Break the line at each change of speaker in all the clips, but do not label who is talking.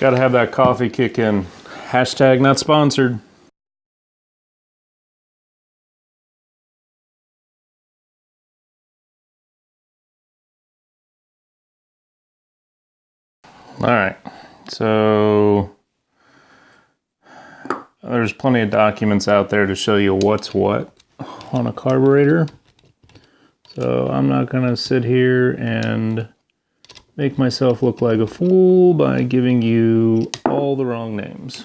Gotta have that coffee kick in. Hashtag not sponsored. All right, so there's plenty of documents out there to show you what's what on a carburetor. So I'm not gonna sit here and make myself look like a fool by giving you all the wrong names.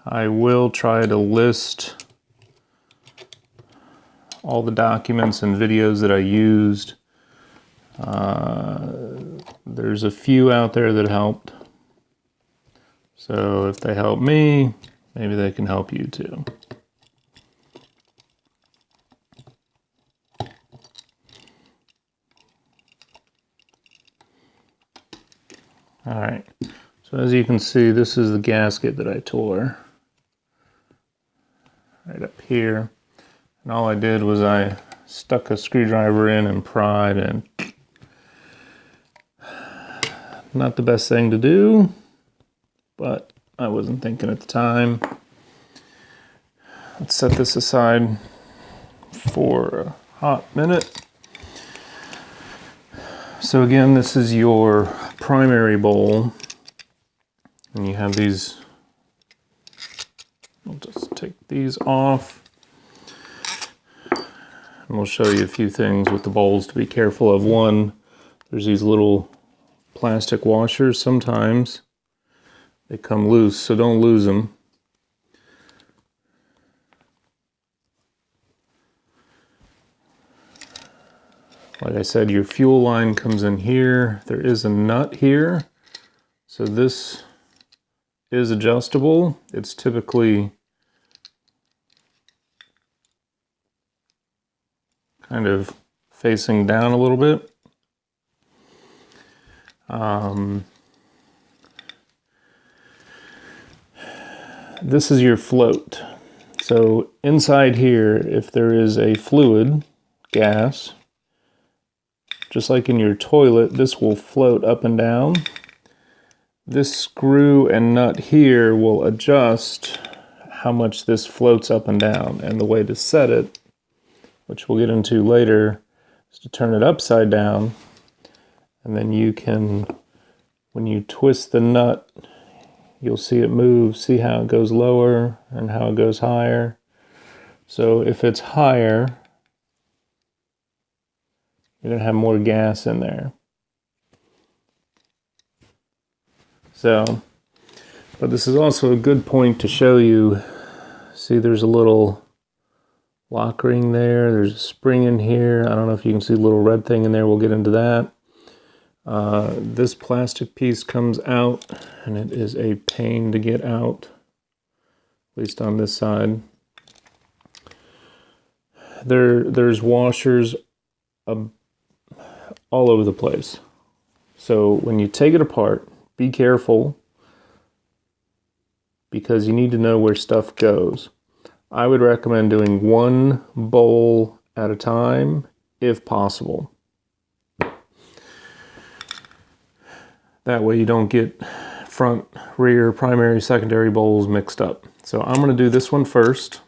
I will try to list all the documents and videos that I used. There's a few out there that helped. So if they help me, maybe they can help you too. All right, so as you can see, this is the gasket that I tore right up here. And all I did was I stuck a screwdriver in and pried, and not the best thing to do, but I wasn't thinking at the time. Let's set this aside for a hot minute. So again, this is your primary bowl, and you have these, I'll just take these off, and we'll show you a few things with the bowls to be careful of. One, there's these little plastic washers. Sometimes they come loose, so don't lose them. Like I said, your fuel line comes in here. There is a nut here. So this is adjustable. It's typically kind of facing down a little bit. This is your float. So inside here, if there is a fluid, gas, just like in your toilet, this will float up and down. This screw and nut here will adjust how much this floats up and down. And the way to set it, which we'll get into later, is to turn it upside down. And then you can, when you twist the nut, you'll see it move. See how it goes lower and how it goes higher. So if it's higher, you're gonna have more gas in there. So, but this is also a good point to show you. See, there's a little lock ring there. There's a spring in here. I don't know if you can see the little red thing in there. We'll get into that. This plastic piece comes out, and it is a pain to get out, at least on this side. There's washers all over the place. So when you take it apart, be careful, because you need to know where stuff goes. I would recommend doing one bowl at a time, if possible. That way you don't get front, rear, primary, secondary bowls mixed up. So I'm going to do this one first,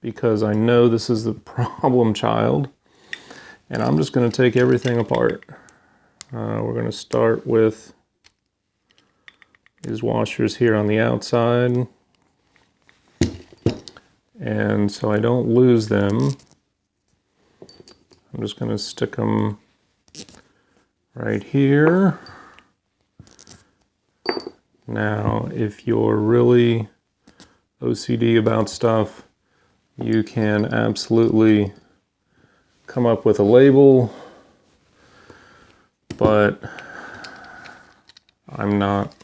because I know this is the problem child. And I'm just going to take everything apart. We're going to start with these washers here on the outside. And so I don't lose them, I'm just going to stick them right here. Now, if you're really OCD about stuff, you can absolutely come up with a label, but I'm not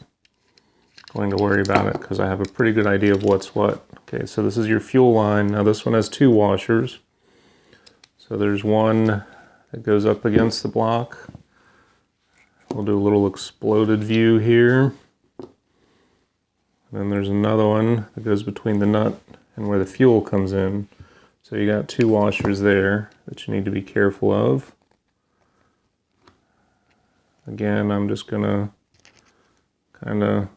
going to worry about it because I have a pretty good idea of what's what. Okay, so this is your fuel line. Now this one has two washers. So there's one that goes up against the block. We'll do a little exploded view here. And then there's another one that goes between the nut and where the fuel comes in. So you got two washers there that you need to be careful of. Again, I'm just gonna kind of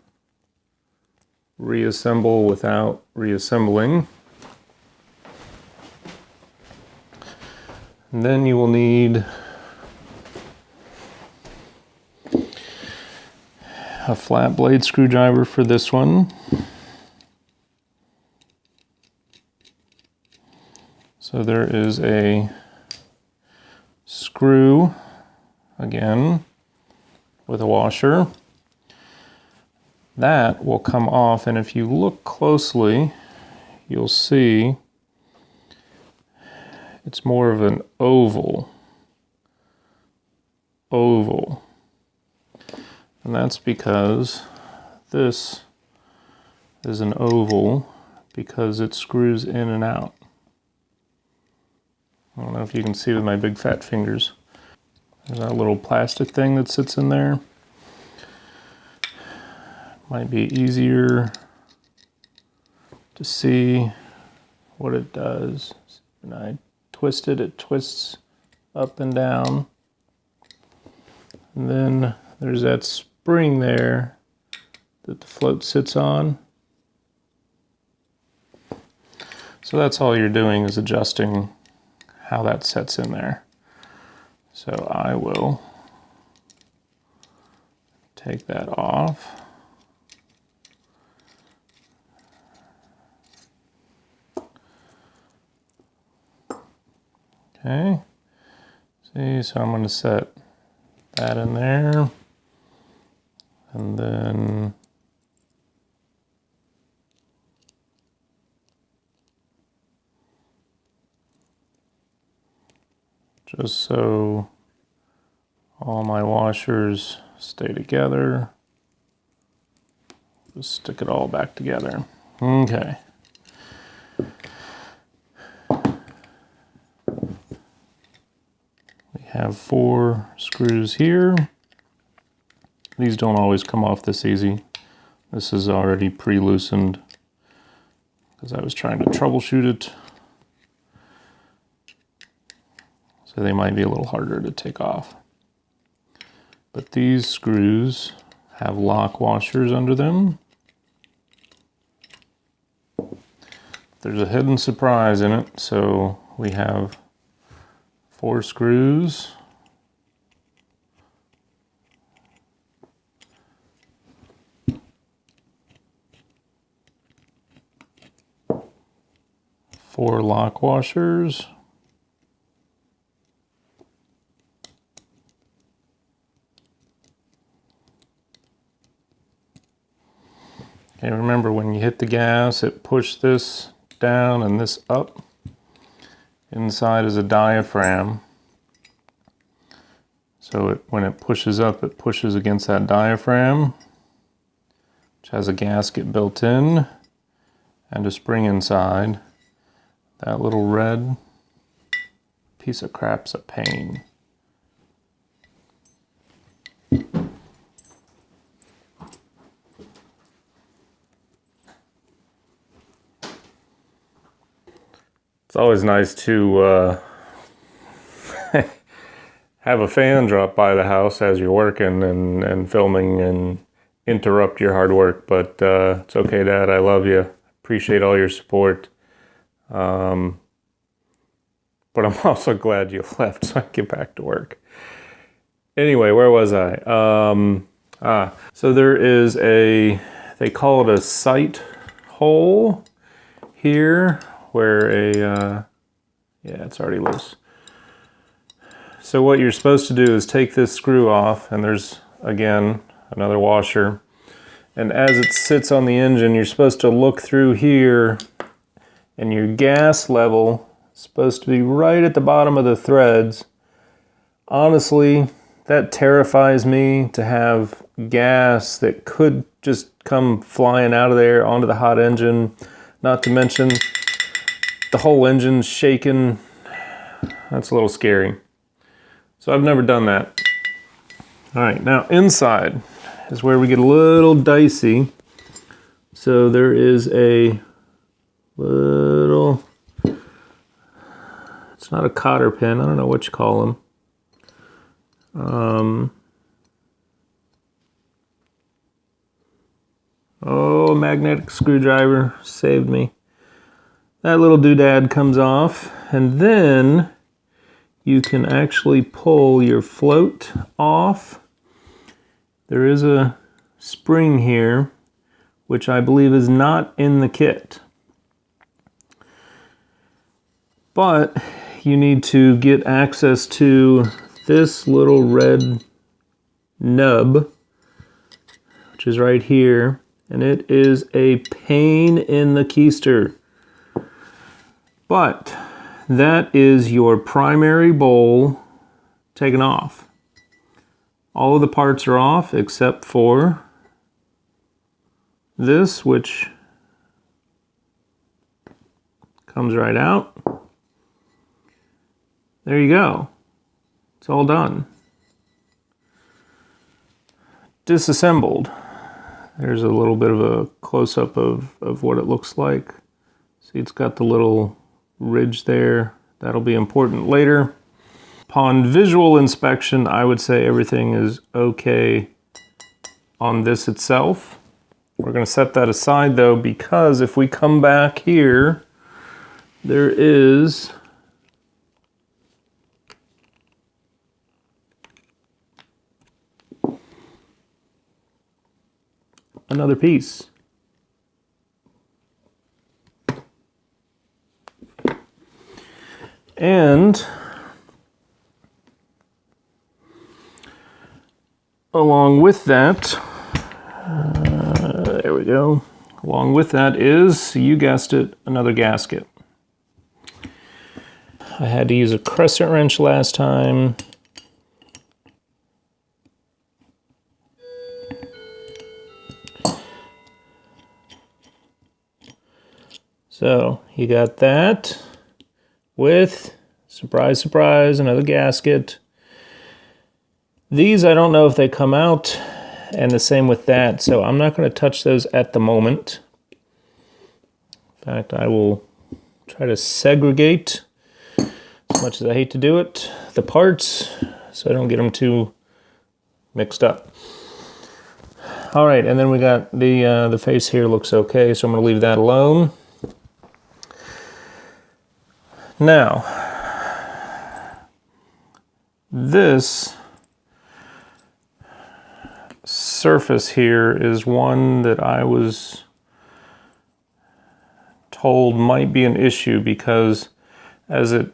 reassemble without reassembling. And then you will need a flat blade screwdriver for this one. So there is a screw, again, with a washer. That will come off, and if you look closely, you'll see it's more of an oval. And that's because this is an oval because it screws in and out. I don't know if you can see with my big fat fingers. There's that little plastic thing that sits in there. Might be easier to see what it does. When I twist it, it twists up and down. And then there's that spring there that the float sits on. So that's all you're doing is adjusting how that sets in there. So I will take that off. Okay, see, so I'm going to set that in there, and then just so all my washers stay together, just stick it all back together. Okay. We have 4 screws here. These don't always come off this easy. This is already pre-loosened because I was trying to troubleshoot it. So they might be a little harder to take off. But these screws have lock washers under them. There's a hidden surprise in it, so we have 4 screws. Four lock washers. Okay, remember when you hit the gas, it pushed this down and this up. Inside is a diaphragm. So when it pushes up, it pushes against that diaphragm, which has a gasket built in and a spring inside. That little red piece of crap's a pain. It's always nice to have a fan drop by the house as you're working and filming and interrupt your hard work, but it's okay, Dad. I love you. Appreciate all your support. But I'm also glad you left so I can get back to work. Anyway, where was I? So there is they call it a sight hole here where yeah, it's already loose. So what you're supposed to do is take this screw off, and there's, again, another washer. And as it sits on the engine, you're supposed to look through here, and your gas level is supposed to be right at the bottom of the threads. Honestly, that terrifies me, to have gas that could just come flying out of there onto the hot engine. Not to mention the whole engine's shaking. That's a little scary. So I've never done that. All right, now inside is where we get a little dicey. So there is a little, it's not a cotter pin, I don't know what you call them. Oh, a magnetic screwdriver saved me. That little doodad comes off, and then you can actually pull your float off. There is a spring here, which I believe is not in the kit. But you need to get access to this little red nub, which is right here, and it is a pain in the keister. But that is your primary bowl taken off. All of the parts are off except for this, which comes right out. There you go. It's all done. Disassembled. There's a little bit of a close-up of what it looks like. See, it's got the little ridge there. That'll be important later. Upon visual inspection, I would say everything is okay on this itself. We're going to set that aside though, because if we come back here, there is another piece. And along with that, there we go. Along with that is, you guessed it, another gasket. I had to use a crescent wrench last time. So you got that with, surprise, surprise, another gasket. These, I don't know if they come out, and the same with that, so I'm not going to touch those at the moment. In fact, I will try to segregate, as much as I hate to do it, the parts, so I don't get them too mixed up. All right, and then we got the face here looks okay, so I'm going to leave that alone. Now, this surface here is one that I was told might be an issue because as it,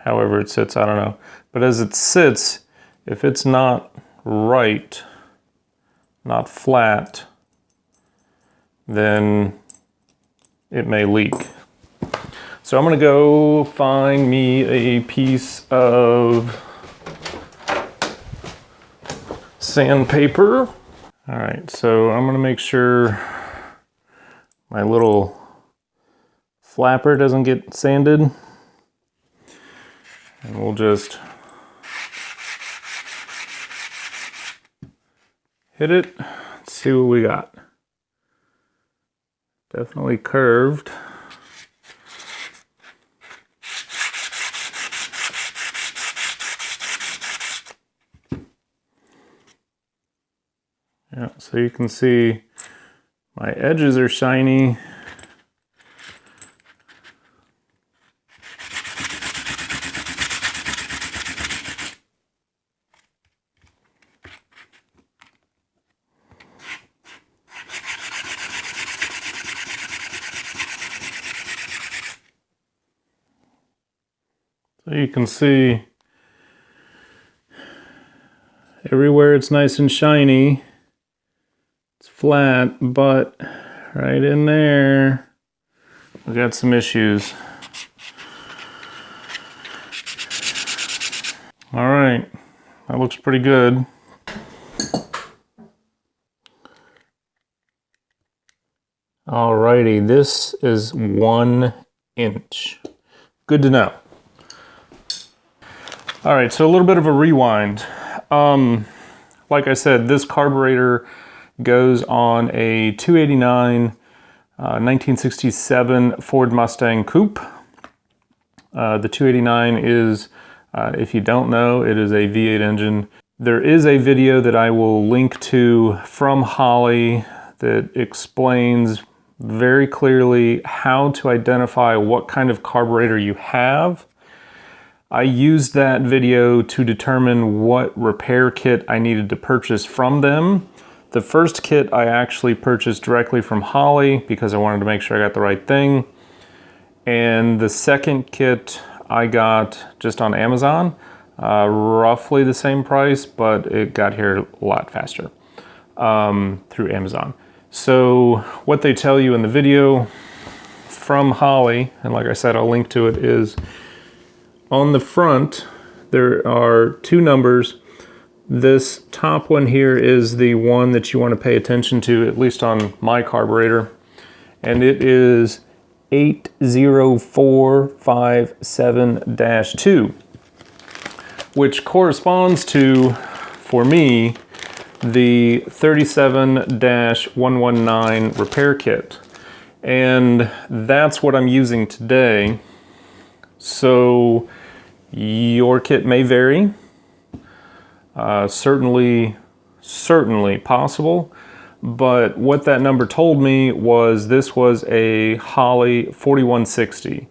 however it sits, I don't know, but as it sits, if it's not right, not flat, then it may leak. So I'm gonna go find me a piece of sandpaper. All right, so I'm gonna make sure my little flapper doesn't get sanded. And we'll just hit it, let's see what we got. Definitely curved. Yeah, so you can see my edges are shiny. So you can see everywhere it's nice and shiny. It's flat, but right in there, we got some issues. All right, that looks pretty good. Alrighty, this is 1 inch. Good to know. All right, so a little bit of a rewind. Like I said, this carburetor goes on a 289 1967 Ford Mustang coupe. The 289 is, if you don't know, it is a V8 engine. There is a video that I will link to from Holley that explains very clearly how to identify what kind of carburetor you have. I used that video to determine what repair kit I needed to purchase from them. The first kit I actually purchased directly from Holley because I wanted to make sure I got the right thing. And the second kit I got just on Amazon, roughly the same price, but it got here a lot faster through Amazon. So what they tell you in the video from Holley, and like I said, I'll link to it, is on the front, there are two numbers. This top one here is the one that you want to pay attention to, at least on my carburetor, and it is 80457-2, which corresponds to, for me, the 37-119 repair kit. And that's what I'm using today. So your kit may vary. Certainly possible. But what that number told me was this was a Holley 4160.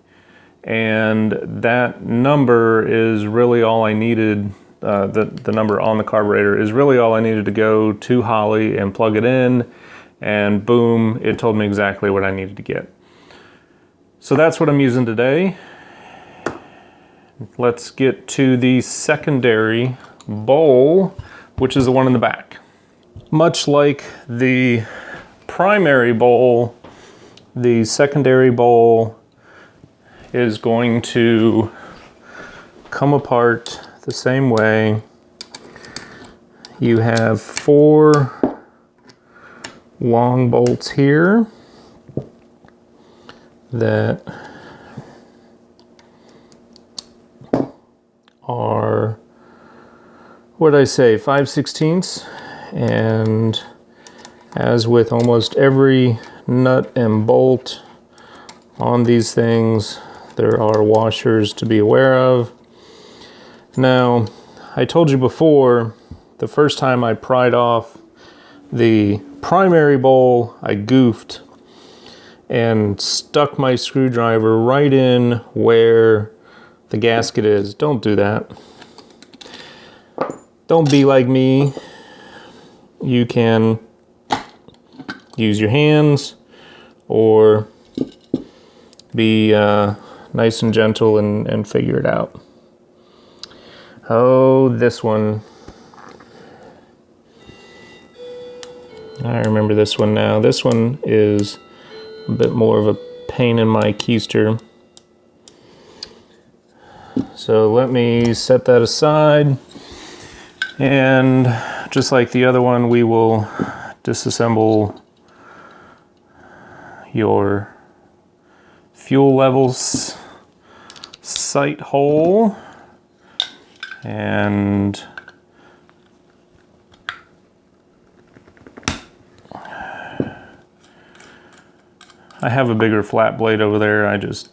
And that number is really all I needed. The number on the carburetor is really all I needed to go to Holley and plug it in, and boom, it told me exactly what I needed to get. So that's what I'm using today. Let's get to the secondary bowl, which is the one in the back. Much like the primary bowl, the secondary bowl is going to come apart the same way. You have 4 long bolts here that are, what did I say, 5/16, and as with almost every nut and bolt on these things, there are washers to be aware of. Now, I told you before, the first time I pried off the primary bowl, I goofed and stuck my screwdriver right in where the gasket is. Don't do that. Don't be like me. You can use your hands or be nice and gentle and figure it out. Oh, this one. I remember this one now. This one is a bit more of a pain in my keister. So let me set that aside. And just like the other one, we will disassemble your fuel levels sight hole. And I have a bigger flat blade over there. I just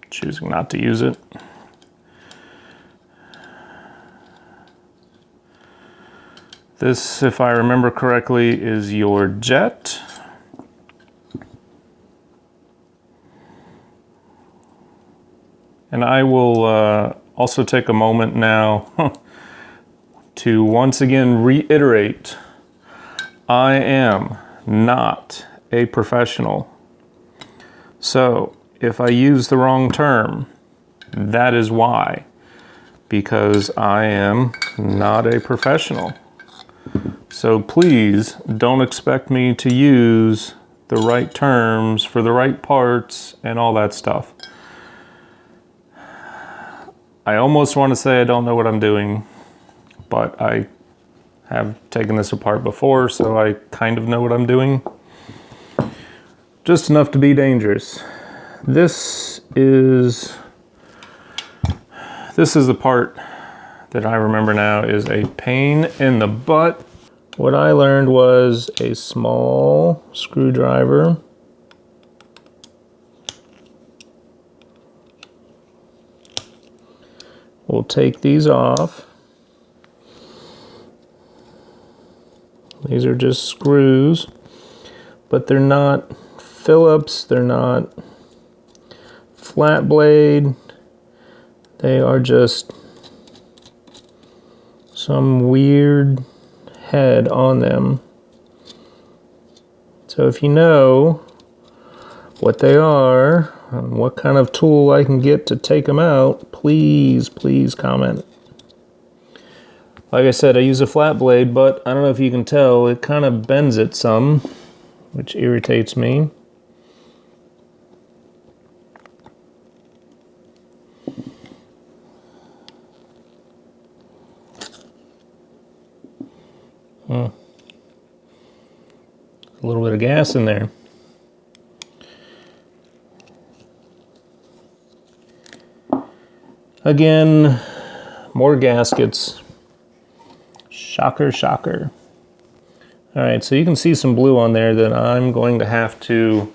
choosing not to use it. This, if I remember correctly, is your jet. And I will also take a moment now to once again reiterate, I am not a professional. So if I use the wrong term, that is why, because I am not a professional. So please don't expect me to use the right terms for the right parts and all that stuff. I almost want to say I don't know what I'm doing, but I have taken this apart before, so I kind of know what I'm doing. Just enough to be dangerous. This is the part that I remember now is a pain in the butt. What I learned was a small screwdriver we'll take these off. These are just screws. but they're not Phillips, they're not flat blade, they are just some weird head on them. So if you know what they are and what kind of tool I can get to take them out, please comment. Like I said, I use a flat blade, but I don't know if you can tell, it kind of bends it some, which irritates me. A little bit of gas in there. Again, more gaskets. Shocker, shocker. All right, so you can see some blue on there that I'm going to have to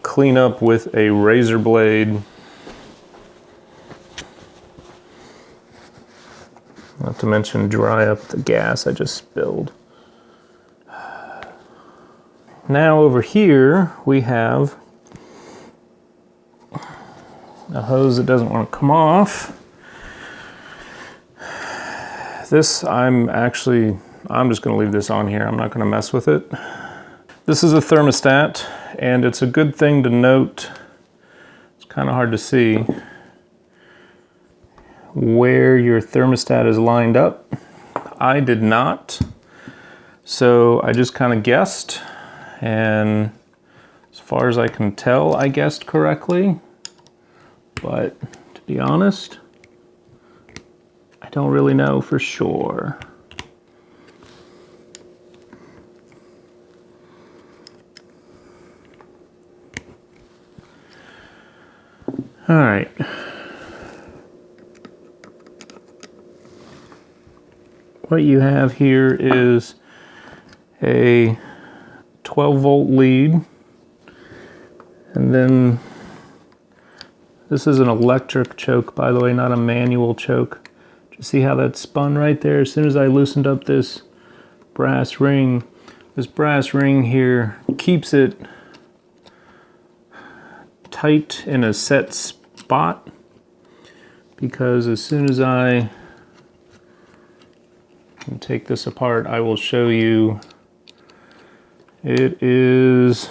clean up with a razor blade. Not to mention dry up the gas I just spilled. Now over here we have a hose that doesn't want to come off. This I'm just going to leave this on here. I'm not going to mess with it. This is a thermostat, and it's a good thing to note. It's kind of hard to see where your thermostat is lined up. I did not, so I just kind of guessed, and as far as I can tell, I guessed correctly, but to be honest, I don't really know for sure. All right. What you have here is a 12-volt lead, and then this is an electric choke, by the way, not a manual choke. Do you see how that spun right there? As soon as I loosened up this brass ring here keeps it tight in a set spot, because as soon as I take this apart, I will show you. It is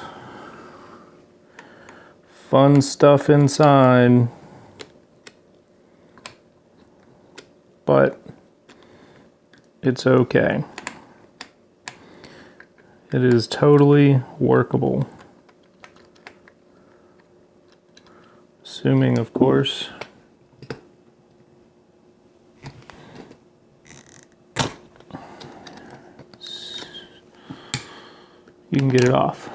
fun stuff inside, but it's okay. It is totally workable. Assuming, of course, you can get it off.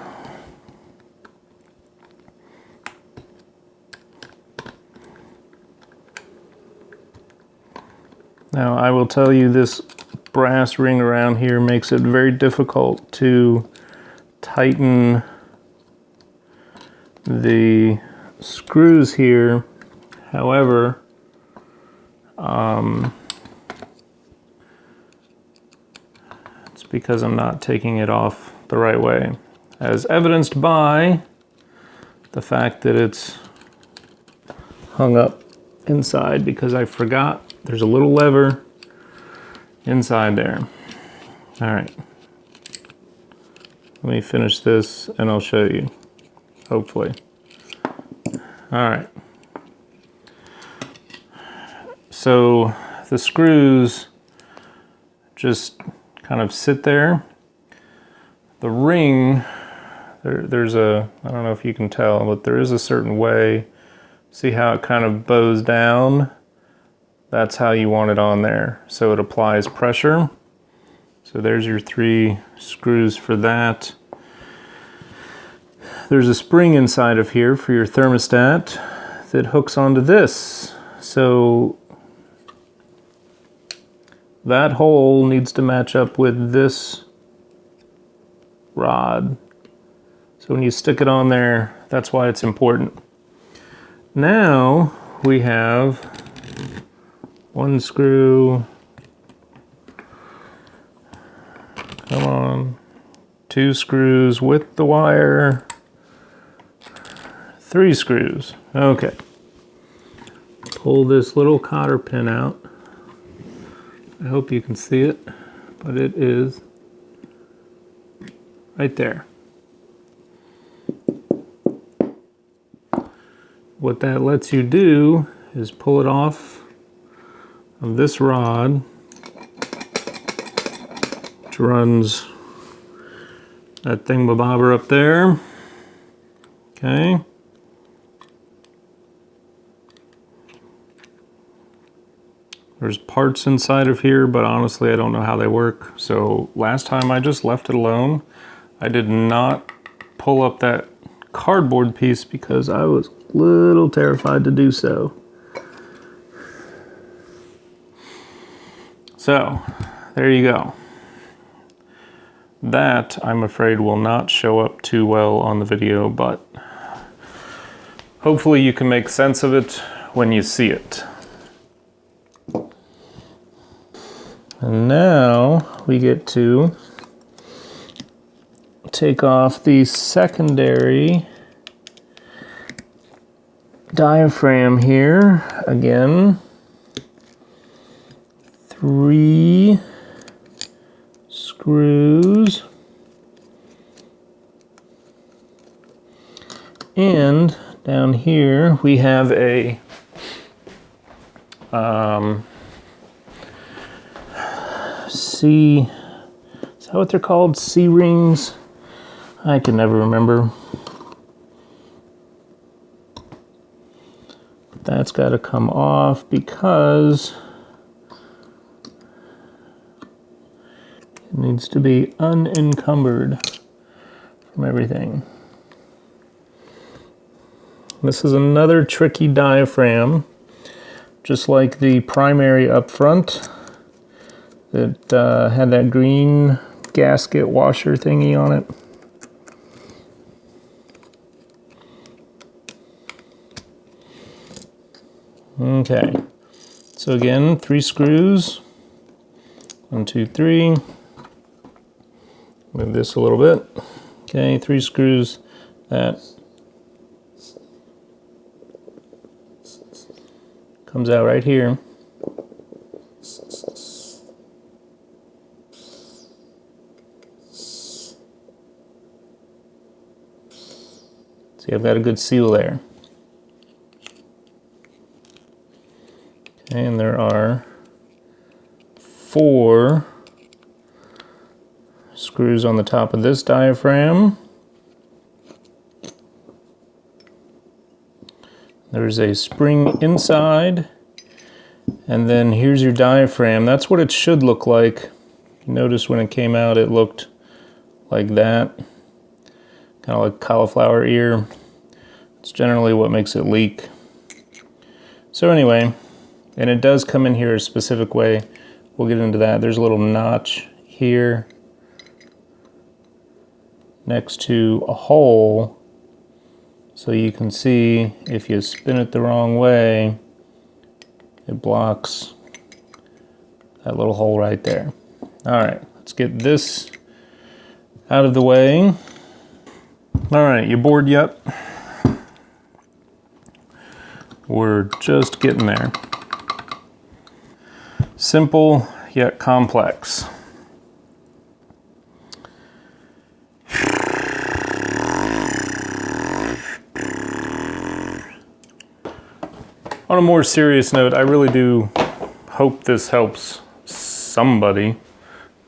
Now, I will tell you, this brass ring around here makes it very difficult to tighten the screws here. However, it's because I'm not taking it off the right way, as evidenced by the fact that it's hung up inside, because I forgot there's a little lever inside there. All right, let me finish this and I'll show you, hopefully. All right, so the screws just kind of sit there. The ring, there's a, I don't know if you can tell, but there is a certain way. See how it kind of bows down? That's how you want it on there, so it applies pressure. So there's your 3 screws for that. There's a spring inside of here for your thermostat that hooks onto this. So that hole needs to match up with this rod. So when you stick it on there, that's why it's important. Now we have 1 screw, come on, 2 screws with the wire, 3 screws. Okay. Pull this little cotter pin out. I hope you can see it, but it is right there. What that lets you do is pull it off of this rod, which runs that thingamabobber up there. Okay. There's parts inside of here, but honestly I don't know how they work. So last time I just left it alone. I did not pull up that cardboard piece because I was a little terrified to do so. So there you go. That, I'm afraid, will not show up too well on the video, but hopefully you can make sense of it when you see it. And now we get to take off the secondary diaphragm here. Again, 3 screws, and down here we have a C, is that what they're called? C-rings? I can never remember. That's got to come off because it needs to be unencumbered from everything. This is another tricky diaphragm, just like the primary up front. It had that green gasket washer thingy on it. Okay, so again, 3 screws. 1, 2, 3. Move this a little bit. Okay, 3 screws. That comes out right here. See, I've got a good seal there. Okay, and there are 4 screws on the top of this diaphragm. There's a spring inside, and then here's your diaphragm. That's what it should look like. Notice when it came out it looked like that. Kind of like cauliflower ear. It's generally what makes it leak. So anyway, and it does come in here a specific way. We'll get into that. There's a little notch here next to a hole, so you can see if you spin it the wrong way, it blocks that little hole right there. All right, let's get this out of the way. All right, you bored yet? We're just getting there. Simple yet complex. On a more serious note, I really do hope this helps somebody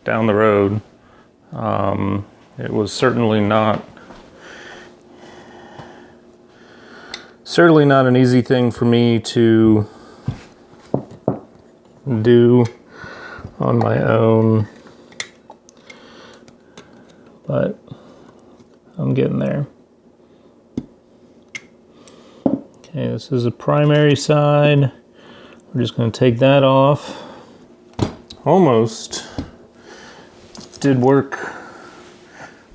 down the road. It was certainly not an easy thing for me to do on my own, but I'm getting there. Okay, this is a primary side. We're just going to take that off. Almost did work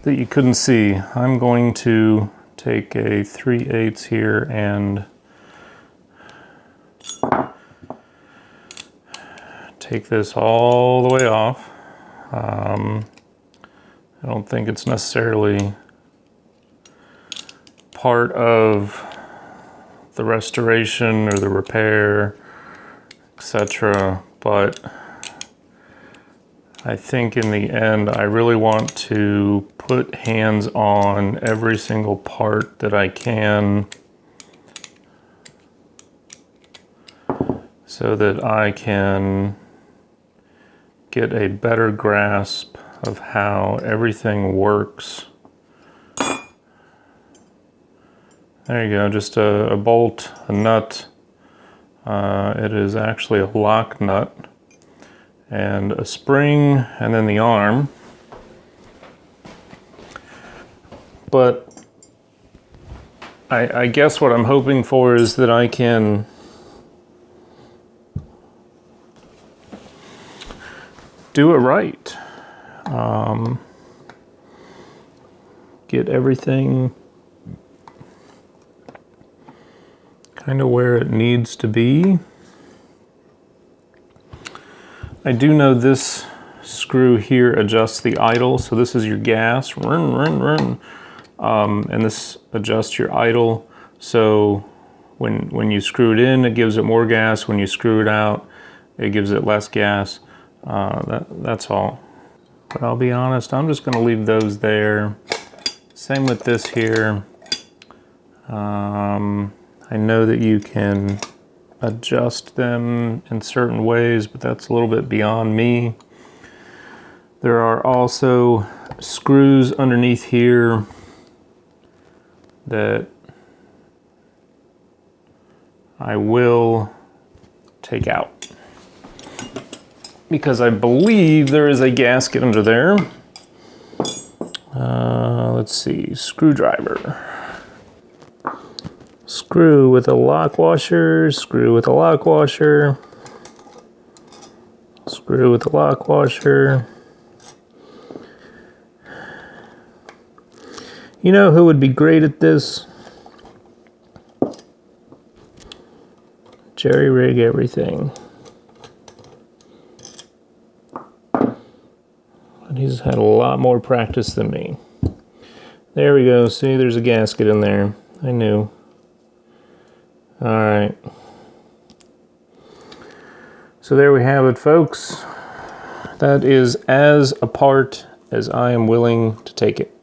that you couldn't see. I'm going to take a 3/8 here and take this all the way off. I don't think it's necessarily part of the restoration or the repair, etc. But I think in the end, I really want to put hands on every single part that I can so that I can get a better grasp of how everything works. There you go, just a bolt, a nut. It is actually a lock nut, and a spring, and then the arm. But I guess what I'm hoping for is that I can do it right. Get everything kind of where it needs to be. I do know this screw here adjusts the idle, so this is your gas, run, run, run. And this adjusts your idle, so when you screw it in, it gives it more gas. When you screw it out, it gives it less gas. That's all. But I'll be honest, I'm just going to leave those there. Same with this here. I know that you can adjust them in certain ways, but that's a little bit beyond me. There are also screws underneath here that I will take out, because I believe there is a gasket under there. Let's see, screwdriver. Screw with a lock washer, screw with a lock washer, screw with a lock washer. You know who would be great at this? Jerry rig everything. But he's had a lot more practice than me. There we go. See, there's a gasket in there. I knew. All right. So there we have it, folks. That is as apart as I am willing to take it.